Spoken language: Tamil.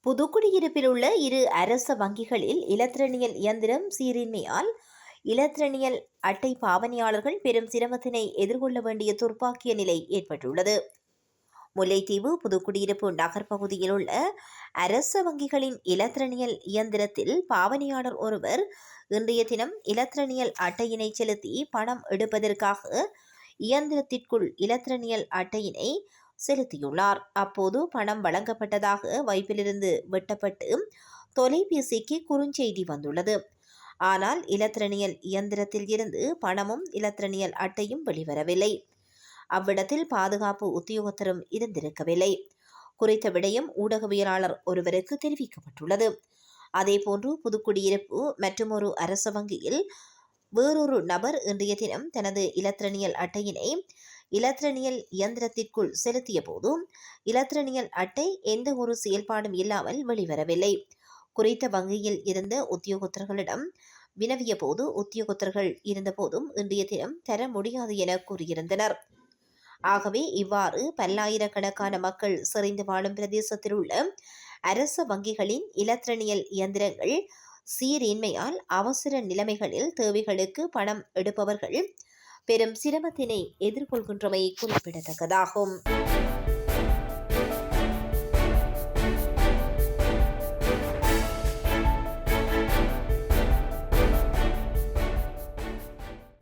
புதுக்குடியிருப்பில் உள்ள இரு அரச வங்கிகளில் இலத்திரனியல் இயந்திரம் சீரின்மையால் இலத்திரனியல் அட்டை பாவனையாளர்கள் பெரும் சிரமத்தினை எதிர்கொள்ள வேண்டிய துர்ப்பாக்கிய நிலை ஏற்பட்டுள்ளது. முல்லைத்தீவு புதுக்குடியிருப்பு நகர் பகுதியில் உள்ள அரச வங்கிகளின் இலத்திரனியல் இயந்திரத்தில் பாவனையாளர் ஒருவர் இன்றைய தினம் இலத்திரனியல் அட்டையினை செலுத்தி பணம் எடுப்பதற்காக இயந்திரத்திற்குள் இலத்திரனியல் அட்டையினை செலுத்தியுள்ளார். அப்போது பணம் வழங்கப்பட்டதாக வைப்பிலிருந்து வெட்டப்பட்டு தொலைபேசிக்கு குறுஞ்செய்தி வந்துள்ளது. ஆனால் இலத்திரனியல் இயந்திரத்தில் இருந்து பணமும் இலத்திரனியல் அட்டையும் வெளிவரவில்லை. அவ்விடத்தில் பாதுகாப்பு உத்தியோகத்தரும் இருந்திருக்கவில்லை. குறித்த விடயம் ஊடகவியலாளர் ஒருவருக்கு தெரிவிக்கப்பட்டுள்ளது. அதேபோன்று புதுக்குடியிருப்பு மற்றுமொரு அரச வங்கியில் வேறொரு நபர் இன்றைய தினம் தனது இலத்திரனியல் அட்டையினை இலத்திரனியல் இயந்திரத்திற்குள் செலுத்திய போது இலத்திரனியல் அட்டை எந்த ஒரு செயல்பாடும் இல்லாமல் வெளிவரவில்லை. குறித்த வங்கியில் இருந்த உத்தியோகத்தர்களிடம் வினவிய போது உத்தியோகத்தர்கள் இருந்தபோதும் இன்றைய தினம் தர முடியாது என கூறியிருந்தனர். ஆகவே இவ்வாறு பல்லாயிரக்கணக்கான மக்கள் செறிந்து வாழும் பிரதேசத்தில் உள்ள அரச வங்கிகளின் இலத்திரனியல் இயந்திரங்கள் சீரின்மையால் அவசர நிலைமைகளில் தேவைகளுக்கு பணம் எடுப்பவர்கள் பெரும் சிரமத்தினை எதிர்கொள்கின்றமை குறிப்பிடத்தக்கதாகும்.